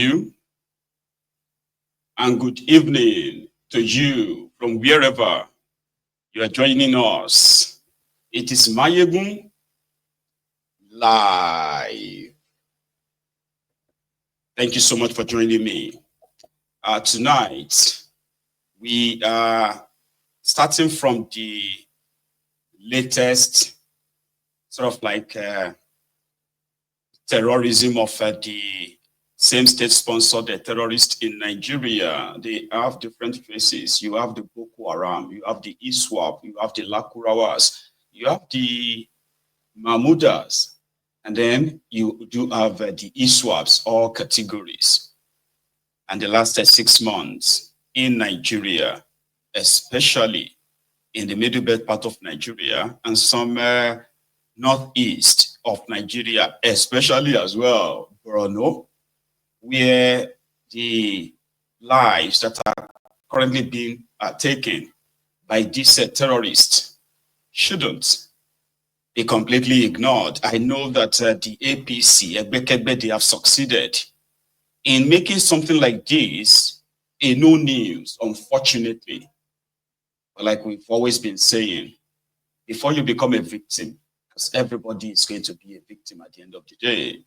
you, and good evening to you from wherever you are joining us. It is Mayegun Live. Thank you so much for joining me. Tonight, we are starting from the latest sort of like terrorism of the same state sponsored terrorists in Nigeria. They have different faces. You have the Boko Haram, you have the ISWAP, you have the Lakurawas, you have the Mahmudas, and then you do have the ISWAPs, all categories. And the last 6 months in Nigeria, especially in the middle belt part of Nigeria and some northeast of Nigeria, especially as well, Borno, where the lives that are currently being taken by these terrorists shouldn't be completely ignored. I know that the APC, they have succeeded in making something like this a no news, unfortunately. But like we've always been saying, before you become a victim, because everybody is going to be a victim at the end of the day.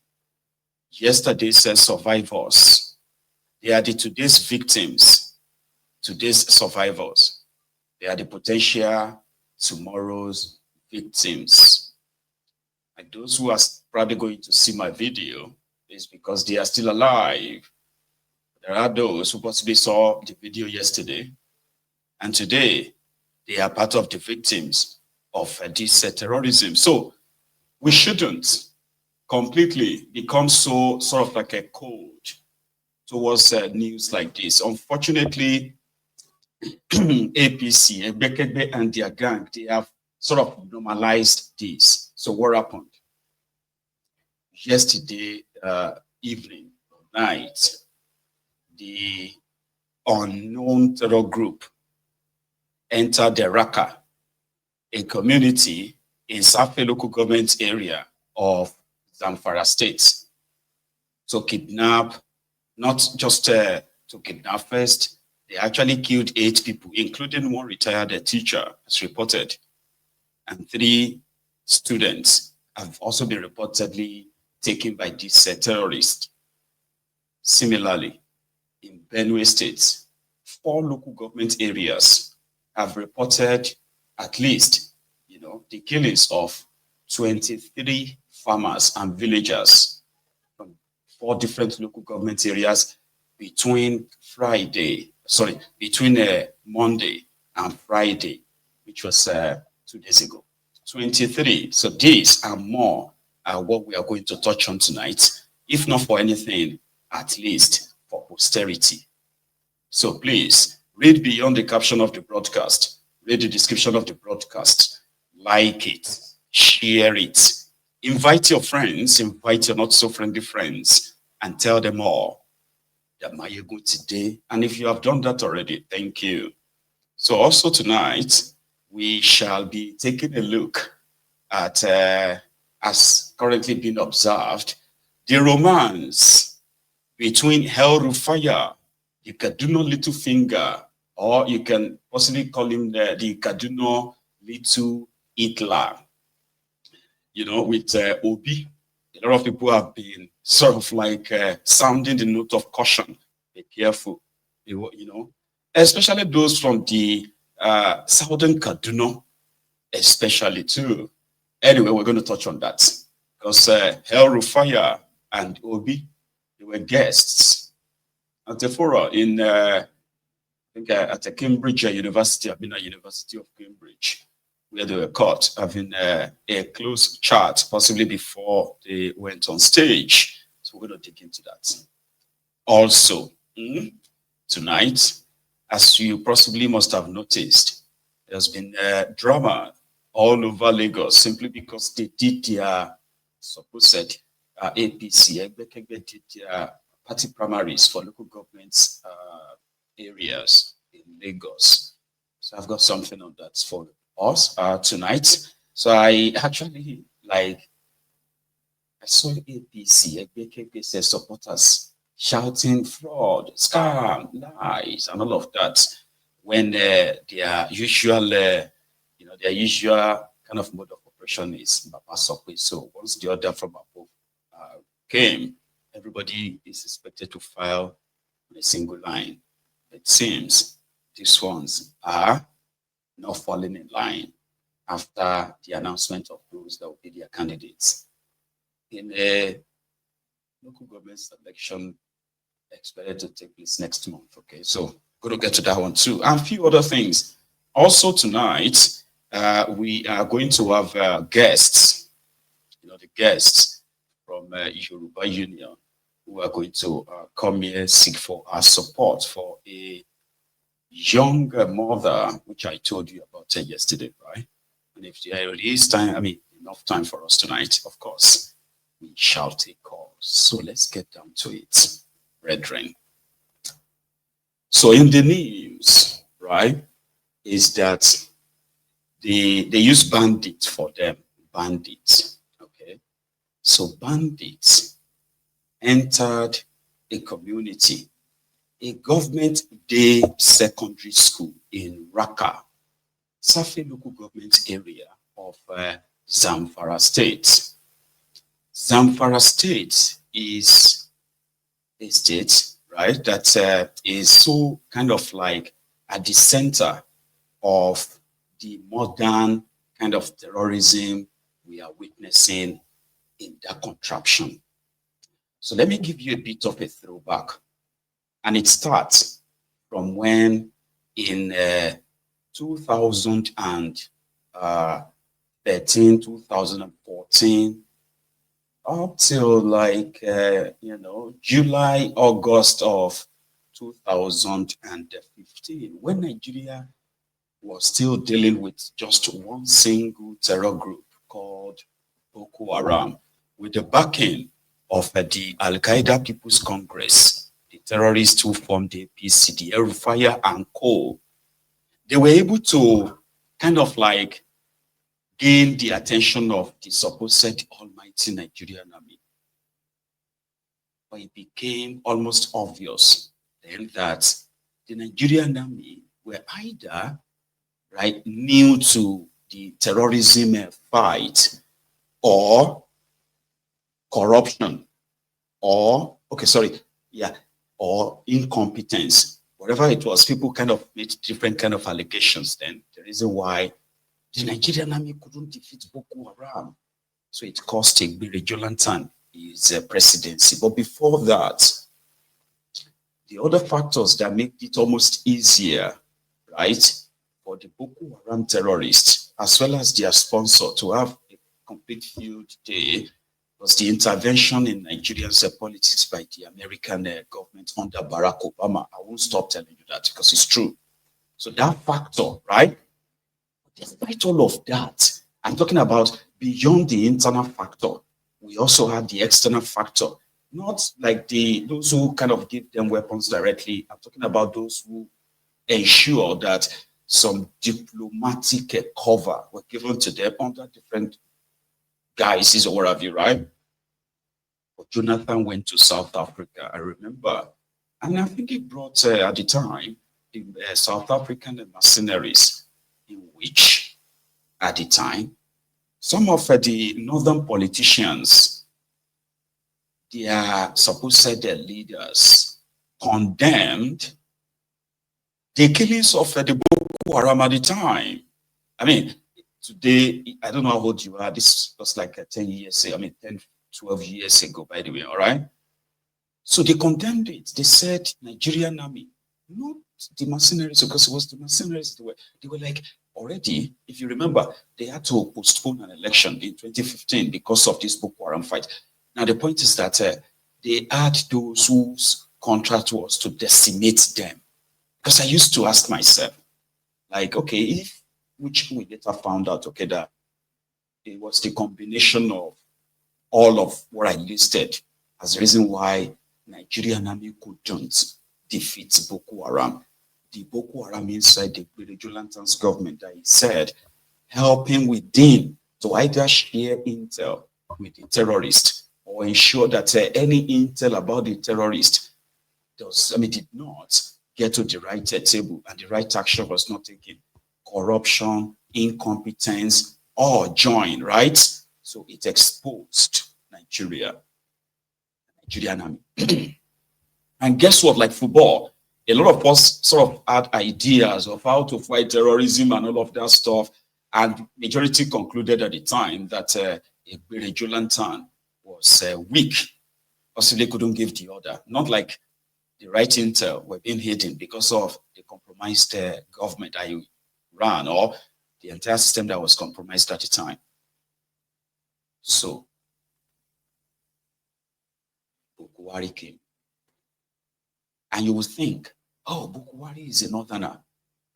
Yesterday's survivors, they are the today's victims, today's survivors. They are the potential tomorrow's victims. And those who are probably going to see my video is because they are still alive. There are those who possibly saw the video yesterday, and today they are part of the victims of this terrorism. So we shouldn't completely become so sort of like a cold towards news like this. Unfortunately, APC, Ebekebe and their gang, they have sort of normalized this. So what happened? Yesterday evening or night, the unknown terror group entered the Raqqa, a community in Safe local government area of Zamfara state, to kidnap, not just to kidnap first, they actually killed 8 people, including one retired teacher, as reported, and 3 students have also been reportedly taken by these terrorists. Similarly, in Benue state, 4 local government areas have reported at least, the killings of 23 farmers and villagers from 4 different local government areas between Monday and Friday, which was 2 days ago. 23. So these and more are what we are going to touch on tonight, if not for anything, at least for posterity. So please read beyond the caption of the broadcast, read the description of the broadcast, like it, share it, invite your friends, invite your not so friendly friends, and tell them all that Mayegun today. And if you have done that already, thank you. So also tonight, we shall be taking a look at, as currently being observed, the romance between El Rufaya, the Kaduna Little Finger, or you can possibly call him the Kaduna Little Hitler, with Obi. A lot of people have been sort of like sounding the note of caution. Be careful, especially those from the southern Kaduna, especially too. Anyway, we're going to touch on that because El Rufaya and Obi, they were guests at the forum in, I think, at the Cambridge University. I've been at University of Cambridge, where they were caught having a close chat, possibly before they went on stage. So we're going to dig into that. Also, tonight, as you possibly must have noticed, there's been drama all over Lagos simply because they did their supposed APC, did their party primaries for local government areas in Lagos. So I've got something on that for us tonight. So I actually I saw APC supporters shouting fraud, scam, lies, and all of that, when their usual, their usual kind of mode of operation is Baba Sokwe. So once the order from above came, everybody is expected to file on a single line. It seems these ones are not falling in line after the announcement of those that will be their candidates. In a local government election expected to take place next month. Okay, so going to get to that one too, and a few other things. Also tonight, we are going to have guests. The guests from Yoruba Union who are going to come here seek for our support for a young mother, which I told you about yesterday, right? And if there is time, enough time for us tonight, of course, we shall take calls. So let's get down to it, brethren. So in the news, right, is that they use bandits for them, bandits, okay? So bandits entered a community, a government day secondary school in Raqqa, Safi local government area of Zamfara state. Zamfara state is a state, right, that is so kind of like at the center of the modern kind of terrorism we are witnessing in that contraption. So let me give you a bit of a throwback. And it starts from when in 2013, 2014, up till like, July, August of 2015, when Nigeria was still dealing with just one single terror group called Boko Haram, with the backing of the Al-Qaeda People's Congress, the terrorists who formed the APC, the Hellfire and Co. They were able to kind of like gain the attention of the supposed almighty Nigerian army. But it became almost obvious then that the Nigerian army were either new to the terrorism fight, or corruption, or incompetence. Whatever it was, people kind of made different kind of allegations then. The reason why the Nigerian army couldn't defeat Boko Haram. So it cost Igbire Jonathan his presidency. But before that, the other factors that make it almost easier, right, for the Boko Haram terrorists, as well as their sponsor, to have a complete field day was the intervention in Nigeria's politics by the American government under Barack Obama. I won't stop telling you that because it's true. So that factor, right? Despite all of that, I'm talking about beyond the internal factor, we also have the external factor. Not like those who kind of give them weapons directly. I'm talking about those who ensure that some diplomatic cover were given to them under different guises or what have you, right? But Jonathan went to South Africa, I remember. And I think he brought, at the time, the South African mercenaries, in which, at the time, some of the northern politicians, their supposed leaders, condemned the killings of the Boko Haram at the time. I mean, today, I don't know how old you are. This was like 10 years ago. 10, 12 years ago, by the way, all right? So they condemned it. They said Nigerian army, not the mercenaries, because it was the mercenaries. They were like, already, if you remember, they had to postpone an election in 2015 because of this Boko Haram fight. Now, the point is that they had those whose contract was to decimate them. Because I used to ask myself, like, okay, which we later found out, okay, that it was the combination of all of what I listed as the reason why Nigerian army couldn't defeat Boko Haram. The Boko Haram inside the Jonathan's government, that he said, helping within to either share intel with the terrorist or ensure that any intel about the terrorist did not get to the right table, and the right action was not taken. Corruption, incompetence, all joined, right? So it exposed Nigerian army. And guess what? Like football, a lot of us sort of had ideas of how to fight terrorism and all of that stuff. And majority concluded at the time that Jolantan was weak, possibly couldn't give the order. Not like the right intel were being hidden because of the compromised government that he ran, or the entire system that was compromised at the time. So, Bukwari came. And you will think, oh, Bukwari is a northerner.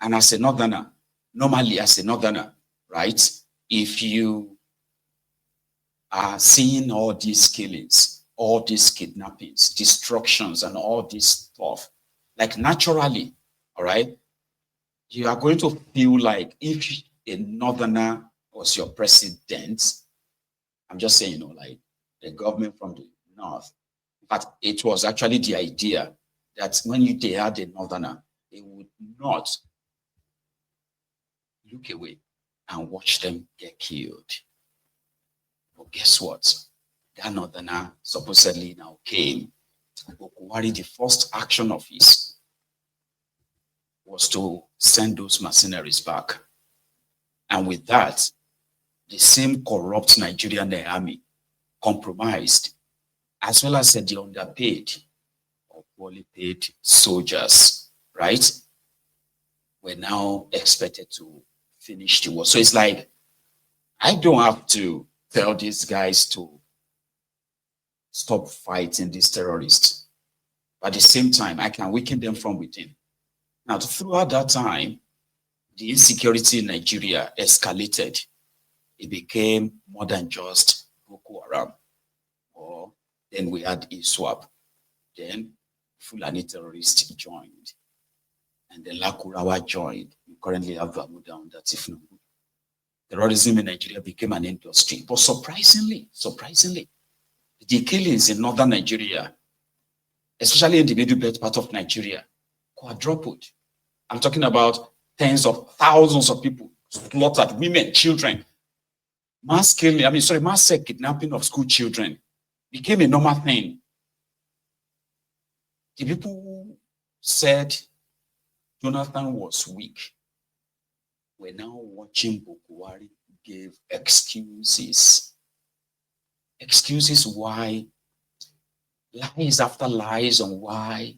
And as a northerner, normally as a northerner, right? If you are seeing all these killings, all these kidnappings, destructions, and all this stuff, like naturally, all right, you are going to feel like if a northerner was your president, I'm just saying, like the government from the north, but it was actually the idea that when they had a northerner, they would not look away and watch them get killed. But guess what? That northerner supposedly now came. Bukwari, the first action of his was to send those mercenaries back. And with that, the same corrupt Nigerian army, compromised, as well as the underpaid or poorly paid soldiers, right, were now expected to finish the war. So it's like, I don't have to tell these guys to stop fighting these terrorists. But at the same time, I can weaken them from within. Now, throughout that time, the insecurity in Nigeria escalated. It became more than just Boko Haram. Or then we had ISWAP. Then Fulani terrorists joined. And then Lakurawa joined. We currently have Vamuda on that. If not, terrorism in Nigeria became an industry. But surprisingly, the killings in northern Nigeria, especially in the middle belt part of Nigeria, quadrupled. I'm talking about tens of thousands of people slaughtered, women, children. Mass kidnapping of school children became a normal thing. The people who said Jonathan was weak were now watching Bukwari give excuses. Excuses why, lies after lies on why,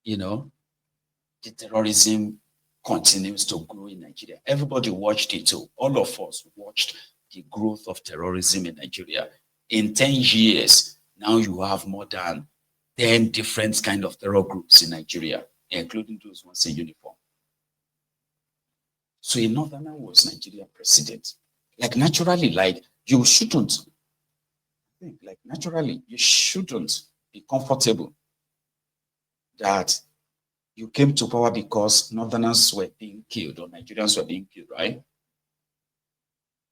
the terrorism continues to grow in Nigeria. Everybody watched it too. All of us watched the growth of terrorism in Nigeria. In 10 years, now you have more than 10 different kind of terror groups in Nigeria, including those ones in uniform. So a northerner was Nigeria president. Like naturally, you shouldn't be comfortable that you came to power because northerners were being killed or Nigerians were being killed, right?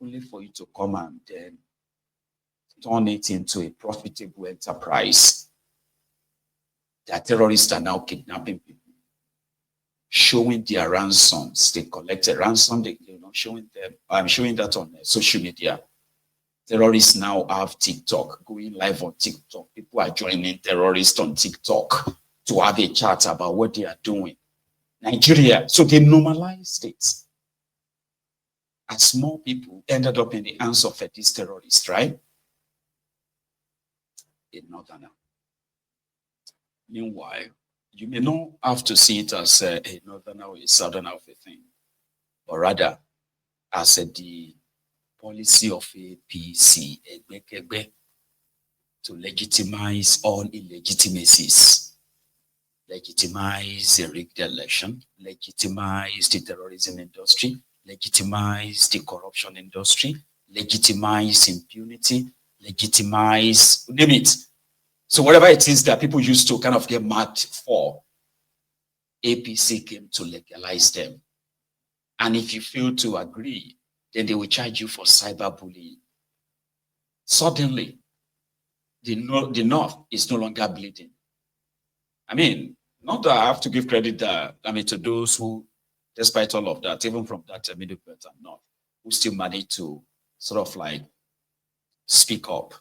Only for you to come and then turn it into a profitable enterprise. That terrorists are now kidnapping people, showing their ransoms. They collected ransom, showing them. I'm showing that on social media. Terrorists now have TikTok, going live on TikTok. People are joining terrorists on TikTok to have a chat about what they are doing. Nigeria, so they normalized it. As more people ended up in the hands of these terrorists, right? In Northern. Meanwhile, you may not have to see it as a northern or a southern of a thing, but rather as the policy of APC to legitimize all illegitimacies, legitimize the rigged election, legitimize the terrorism industry, legitimize the corruption industry, legitimize impunity, legitimize, name it. So whatever it is that people used to kind of get mad for, APC came to legalize them. And if you fail to agree, then they will charge you for cyberbullying. Suddenly, the North is no longer bleeding. I mean, not that I have to give credit that, to those who, despite all of that, even from that middle belt and north, who still manage to sort of like speak up,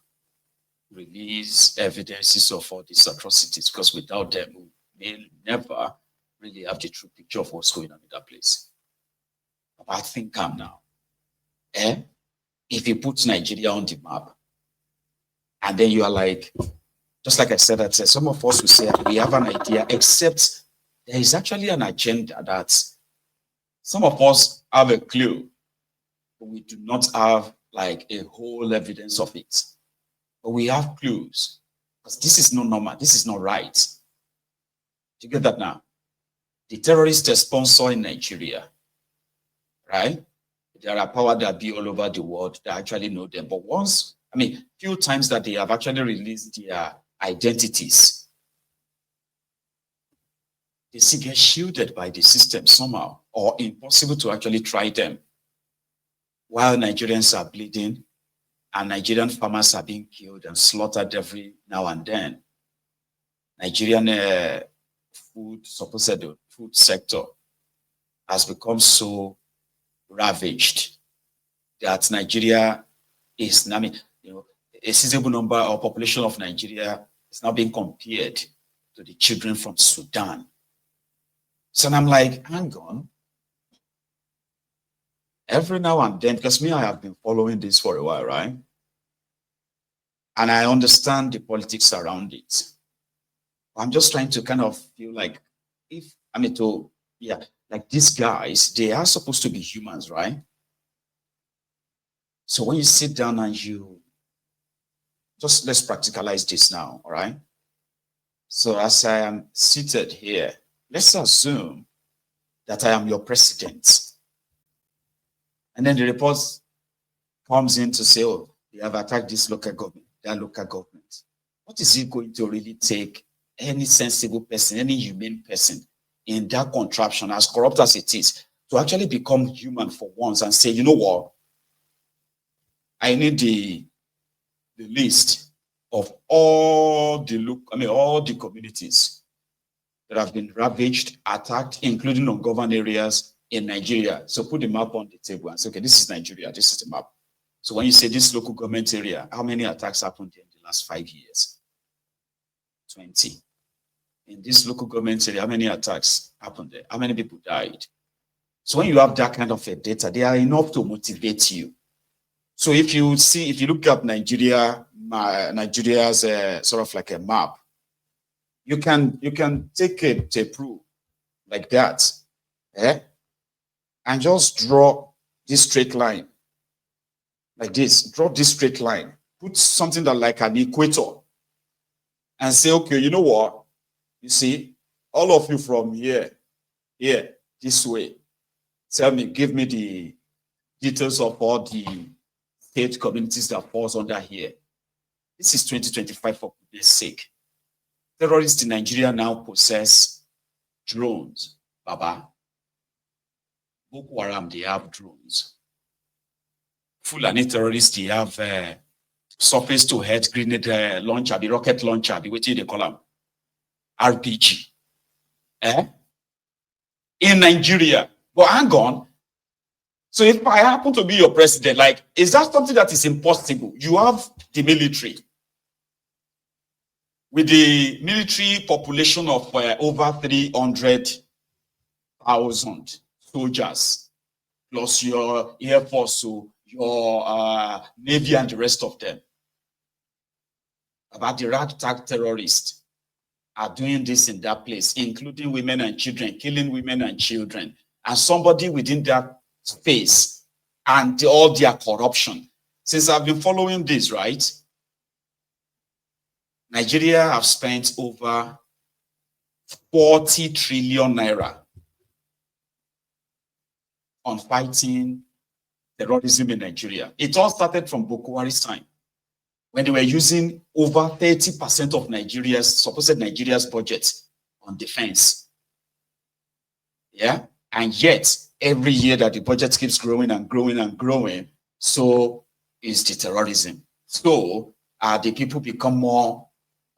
release evidences of all these atrocities, because without them, we may never really have the true picture of what's going on in that place. But I think I'm now. If you put Nigeria on the map, and then you are like, just like I said, that some of us will say we have an idea, except there is actually an agenda that some of us have a clue, but we do not have like a whole evidence of it. But we have clues, because this is not normal, this is not right. Do you get that now? The terrorist sponsor in Nigeria, right? There are power that be all over the world that actually know them. But once, few times that they have actually released their identities, they still get shielded by the system somehow, or impossible to actually try them. While Nigerians are bleeding and Nigerian farmers are being killed and slaughtered every now and then, Nigerian food sector has become so ravaged that Nigeria is, a sizable number or population of Nigeria is now being compared to the children from Sudan. So I'm like, hang on. Every now and then, because I have been following this for a while, right? And I understand the politics around it. I'm just trying to kind of feel like, like these guys, they are supposed to be humans, right? So when you sit down and let's practicalize this now, all right? So as I am seated here, let's assume that I am your president. And then the report comes in to say, oh, they have attacked this local government, that local government. What is it going to really take any sensible person, any humane person in that contraption, as corrupt as it is, to actually become human for once and say, you know what? I need the list of all the communities that have been ravaged, attacked, including ungoverned areas in Nigeria. So put the map on the table and say, okay, this is Nigeria, this is the map. So when you say this local government area, how many attacks happened in the last 5 years? 20. In this local government area, how many attacks happened there? How many people died? So when you have that kind of a data, they are enough to motivate you. So if you look at Nigeria's sort of like a map, you can take a proof like that, and just draw this straight line like this. Draw this straight line. Put something that like an equator, and say, okay, you know what? You see, all of you from here, this way. Tell me, give me the details of all the state communities that falls under here. This is 2025 for goodness sake. Terrorists in Nigeria now possess drones, Baba. Boko Haram, they have drones. Fulani terrorists, they have surface to head grenade launcher, the rocket launcher, the what they call them, RPG. In Nigeria. But hang on. So if I happen to be your president, like, is that something that is impossible? You have the military. With the military population of over 300,000 soldiers, plus your Air Force, so your Navy and the rest of them, about the ragtag terrorists are doing this in that place, including women and children, killing women and children, and somebody within that space and all their corruption. Since I've been following this, right? Nigeria have spent over 40 trillion naira on fighting terrorism in Nigeria. It all started from Boko Haram's time, when they were using over 30% of Nigeria's budget on defense. Yeah, and yet every year that the budget keeps growing and growing and growing, so is the terrorism. So the people become more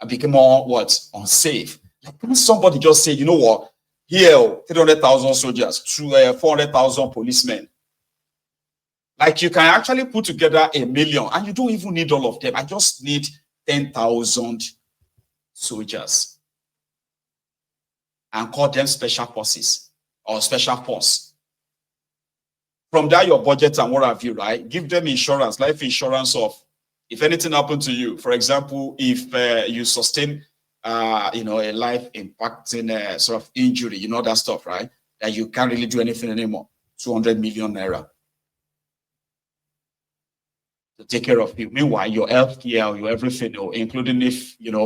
what? Unsafe. Like, can somebody just say, you know what? Here, 300,000 soldiers, 400,000 policemen. Like, you can actually put together 1 million, and you don't even need all of them. I just need 10,000 soldiers and call them special forces or special force. From there, your budget and what have you, right? Give them insurance, life insurance of, if anything happened to you. For example, if you sustain, you know, a life impacting sort of injury, you know, that stuff, right? That you can't really do anything anymore. 200 million naira to take care of you. Meanwhile, your health care, your everything, including if, you know,